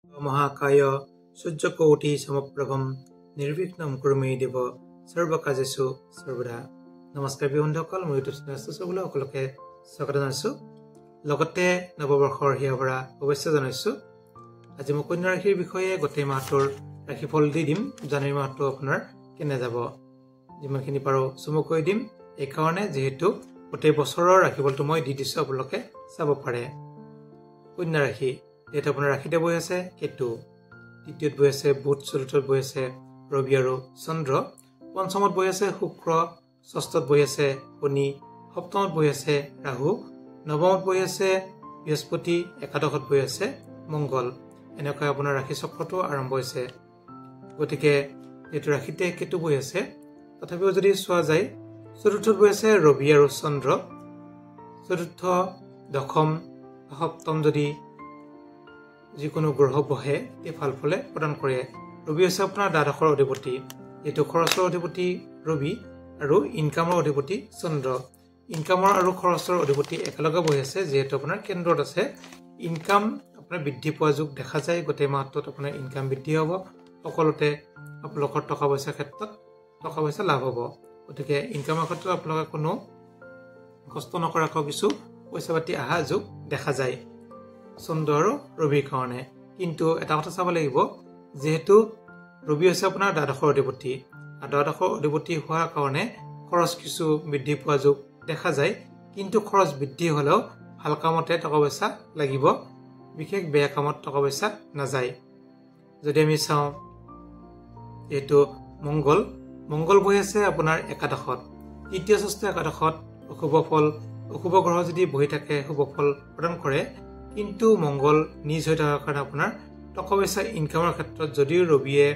মহাকায় সূৰ্যকৌটি সমপ্ৰভম নিৰ্বিঘ্নম কুৰুমে দেৱ সৰ্বকাৰ্যেষু সৰ্বদা। নমস্কাৰ বন্ধুসকল, মই ইউটিউব চেনেল সকলোকে স্বাগত জনাইছোঁ। লগতে নৱবৰ্ষৰ হিয়াভৰা শুভেচ্ছা জনাইছোঁ। আজি মই কন্যা ৰাশিৰ বিষয়ে গোটেই মাহটোৰ ৰাশিফল দি দিম। জানুৱাৰী মাহটো আপোনাৰ কেনে যাব যিমানখিনি পাৰোঁ চমুকৈ দিম, এইকাৰণে যিহেতু গোটেই বছৰৰ ৰাশিফলটো মই দি দিছোঁ, আপোনালোকে চাব পাৰে। কন্যা ৰাশি, যিহেতু আপোনাৰ ৰাশিতে বহি আছে কেতু, তৃতীয়ত বহি আছে বুধ, চতুৰ্থত বহি আছে ৰবি আৰু চন্দ্ৰ, পঞ্চমত বহি আছে শুক্ৰ, ষষ্ঠত বহি আছে শনি, সপ্তমত বহি আছে ৰাহু, নৱমত বহি আছে বৃহস্পতি, একাদশত বহি আছে মংগল। এনেকৈ আপোনাৰ ৰাশি চক্ৰটো আৰম্ভ হৈছে। গতিকে যিহেতু ৰাশিতে কেতু বহি আছে, তথাপিও যদি চোৱা যায় চতুৰ্থত বহি আছে ৰবি আৰু চন্দ্ৰ, চতুৰ্থ, দশম, সপ্তম যদি যিকোনো গ্ৰহ বহে এই ভাল ফলে প্ৰদান কৰে। ৰবি হৈছে আপোনাৰ দ্বাদশৰ অধিপতি, যিহেতু খৰচৰ অধিপতি ৰবি আৰু ইনকামৰ অধিপতি চন্দ্ৰ। ইনকামৰ আৰু খৰচৰ অধিপতি একেলগে বহি আছে, যিহেতু আপোনাৰ কেন্দ্ৰত আছে। ইনকাম আপোনাৰ বৃদ্ধি পোৱা যোগ দেখা যায়। গোটেই মাহটোত আপোনাৰ ইনকাম বৃদ্ধি হ'ব, সকলোতে আপোনালোকৰ টকা পইচাৰ ক্ষেত্ৰত টকা পইচা লাভ হ'ব। গতিকে ইনকামৰ ক্ষেত্ৰত আপোনালোকে কোনো কষ্ট নকৰাকৈ কিছু পইচা পাতি অহা যোগ দেখা যায় চন্দ্ৰ আৰু ৰবিৰ কাৰণে। কিন্তু এটা কথা চাব লাগিব, যিহেতু ৰবি হৈছে আপোনাৰ দ্বাদশৰ অধিপতি, আৰু দ্বাদশৰ অধিপতি হোৱাৰ কাৰণে খৰচ কিছু বৃদ্ধি পোৱা যোগ দেখা যায়। কিন্তু খৰচ বৃদ্ধি হ'লেও ভাল কামতে টকা পইচা লাগিব, বিশেষ বেয়া কামত টকা পইচা নাযায়। যদি আমি চাওঁ, যিহেতু মংগল বহি আছে আপোনাৰ একাদশত, তৃতীয় ষষ্ঠ একাদশত অশুভ ফল, অশুভ গ্ৰহ যদি বহি থাকে শুভ ফল প্ৰদান কৰে। কিন্তু মংগল নিজ হৈ থকাৰ কাৰণে আপোনাৰ টকা পইচা ইনকামৰ ক্ষেত্ৰত যদিও ৰবিয়ে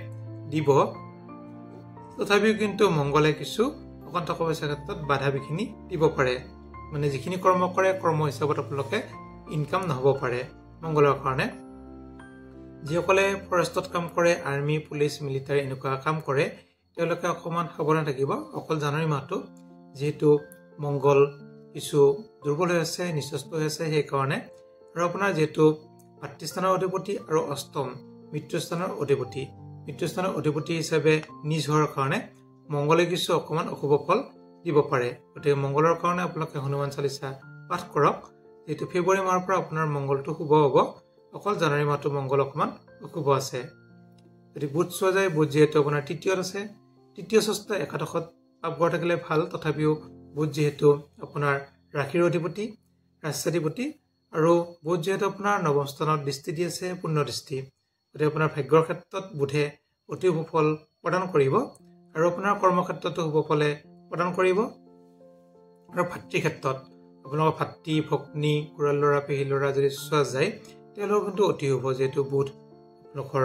দিব, তথাপিও কিন্তু মংগলে কিছু অকণ টকা পইচাৰ ক্ষেত্ৰত বাধা বিঘিনি দিব পাৰে। মানে যিখিনি কৰ্ম কৰে, কৰ্ম হিচাপত আপোনালোকে ইনকাম নহ'ব পাৰে মংগলৰ কাৰণে। যিসকলে ফৰেষ্টত কাম কৰে, আৰ্মি, পুলিচ, মিলিটাৰী এনেকুৱা কাম কৰে, তেওঁলোকে অকণমান সাৱধান থাকিব অকল জানুৱাৰী মাহটো, যিহেতু মংগল কিছু দুৰ্বল হৈ আছে, নিচস্ত হৈ আছে। সেইকাৰণে আৰু আপোনাৰ যিহেতু ভাতৃস্থানৰ অধিপতি আৰু অষ্টম মৃত্যুস্থানৰ অধিপতি হিচাপে নিজ হোৱাৰ কাৰণে মংগলে কিছু অকণমান অশুভ ফল দিব পাৰে। গতিকে মংগলৰ কাৰণে আপোনালোকে হনুমান চালিচা পাঠ কৰক, যিহেতু ফেব্ৰুৱাৰী মাহৰ পৰা আপোনাৰ মংগলটো শুভ হ'ব। অকল জানুৱাৰী মাহটো মংগল অকণমান অশুভ আছে। যদি বুধ চোৱা যায়, বুধ যিহেতু আপোনাৰ তৃতীয়ত আছে, তৃতীয় ষষ্ঠ একাদশত পাপগ্ৰহ থাকিলে ভাল। তথাপিও বুধ যিহেতু আপোনাৰ ৰাশিৰ অধিপতি, ৰাষ্ট্ৰাধিপতি, আৰু বুধ যিহেতু আপোনাৰ নৱম স্থানত দৃষ্টি দি আছে, পূৰ্ণ দৃষ্টি। গতিকে আপোনাৰ ভাগ্যৰ ক্ষেত্ৰত বুধে অতি শুভ ফল প্ৰদান কৰিব, আৰু আপোনাৰ কৰ্মক্ষেত্ৰতো শুভ ফলে প্ৰদান কৰিব। আৰু ভাতৃ ক্ষেত্ৰত আপোনালোকৰ ভাতৃ, ভগ্নী, খুৰাৰ ল'ৰা, পেহী ল'ৰা যদি চোৱা যায়, তেওঁলোকৰ কিন্তু অতি শুভ। যিহেতু বুধ আপোনালোকৰ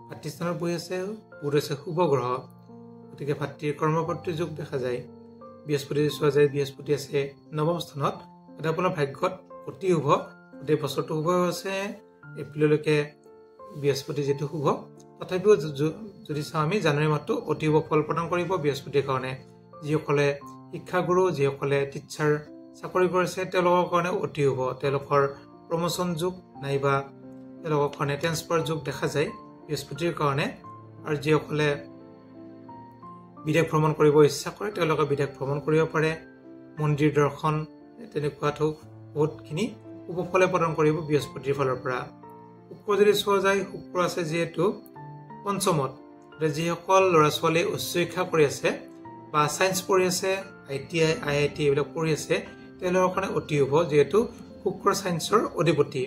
ভাতৃস্থানত বহি আছে, বুধ হৈছে শুভ গ্ৰহ, গতিকে ভাতৃৰ কৰ্মপত্ৰী যোগ দেখা যায়। বৃহস্পতি যদি চোৱা যায়, বৃহস্পতি আছে নৱম স্থানত, গতিকে আপোনাৰ ভাগ্যত অতি শুভ। গোটেই বছৰটো শুভ হৈ আছে এপ্ৰিললৈকে বৃহস্পতি যিটো শুভ। তথাপিও যদি চাওঁ আমি, জানুৱাৰী মাহটো অতি শুভ ফল প্ৰদান কৰিব বৃহস্পতিৰ কাৰণে। যিসকলে শিক্ষাগুৰু, যিসকলে টিচাৰ চাকৰি কৰিছে, তেওঁলোকৰ কাৰণে অতি শুভ। তেওঁলোকৰ প্ৰমোচন যোগ নাইবা তেওঁলোকৰ কাৰণে ট্ৰেন্সফাৰ যোগ দেখা যায় বৃহস্পতিৰ কাৰণে। আৰু যিসকলে বিদেশ ভ্ৰমণ কৰিব ইচ্ছা কৰে, তেওঁলোকে বিদেশ ভ্ৰমণ কৰিব পাৰে। মন্দিৰ দৰ্শন তেনেকুৱাতো বহুতখিনি শুভ ফলে প্ৰদান কৰিব বৃহস্পতিৰ ফালৰ পৰা। শুক্ৰ যদি চোৱা যায়, শুক্ৰ আছে যিহেতু পঞ্চমত, যিসকল ল'ৰা ছোৱালী উচ্চ শিক্ষা কৰি আছে বা ছায়েন্স পঢ়ি আছে, ITI, IIT এইবিলাক পঢ়ি আছে, তেওঁলোকৰ কাৰণে অতি শুভ। যিহেতু শুক্ৰ ছায়েন্সৰ অধিপতি,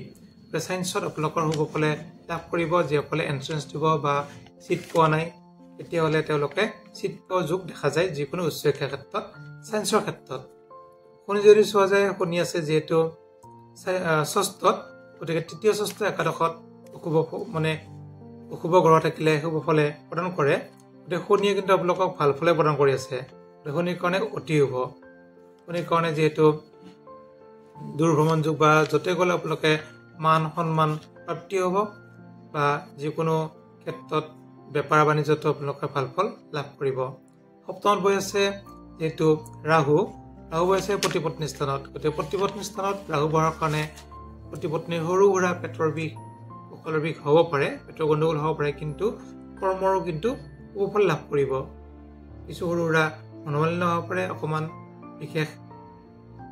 ছায়েন্সত আপোনালোকৰ শুভ ফলে লাভ কৰিব। যিসকলে এণ্ট্ৰেঞ্চ দিব বা চিট পোৱা নাই, তেতিয়াহ'লে তেওঁলোকে চিট পোৱা যোগ দেখা যায় যিকোনো উচ্চ শিক্ষাৰ ক্ষেত্ৰত, ছায়েন্সৰ ক্ষেত্ৰত। শনি যদি চোৱা যায়, শনি আছে যিহেতু ষষ্ঠত, গতিকে তৃতীয় ষষ্ঠ একাদশত অশুভ গ্ৰহ থাকিলে শুভ ফলে প্ৰদান কৰে। গতিকে শনিয়ে কিন্তু আপোনালোকক ভাল ফলে প্ৰদান কৰি আছে। শনিৰ কাৰণে অতি শুভ। শনিৰ কাৰণে যিহেতু দূৰভ্ৰমণ যোগ বা য'তে গ'লে আপোনালোকে মান সন্মান প্ৰাপ্তি হ'ব, বা যিকোনো ক্ষেত্ৰত বেপাৰ বাণিজ্যতো আপোনালোকে ভাল ফল লাভ কৰিব। সপ্তমত বহি আছে যিহেতু ৰাহু বহি আছে প্ৰতিপত্নী স্থানত। গতিকে প্ৰতিপত্নী স্থানত ৰাহু বহাৰ কাৰণে প্ৰতিপত্নীৰ সৰু সুৰা পেটৰ বিষ, কঁকালৰ বিষ হ'ব পাৰে, পেটৰ গণ্ডগোল হ'ব পাৰে, কিন্তু কৰ্মৰো কিন্তু সুফল লাভ কৰিব। কিছু সৰু সুৰা মনোমালিন্য হ'ব পাৰে, অকণমান বিশেষ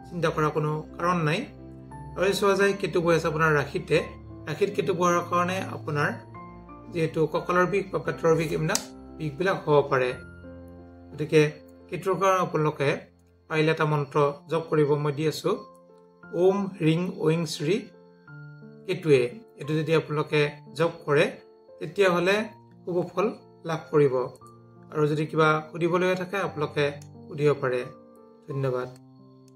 চিন্তা কৰাৰ কোনো কাৰণ নাই। আৰু চোৱা যায় কেতু বহি আছে আপোনাৰ ৰাশিত কেতু বহাৰ কাৰণে আপোনাৰ যিহেতু কঁকালৰ বিষ বা পেটৰ বিষবিলাক হ'ব পাৰে। গতিকে কেতুৰ কাৰণে আপোনালোকে পাৰিলে এটা মন্ত্ৰ জপ কৰিব মই দি আছো, ওম হ্ৰিং ঐং শ্ৰী কেতুৱে। এইটো যদি আপোনালোকে জপ কৰে তেতিয়াহ'লে শুভ ফল লাভ কৰিব। আৰু যদি কিবা সুধিবলগীয়া থাকে আপোনালোকে সুধিব পাৰে। ধন্যবাদ।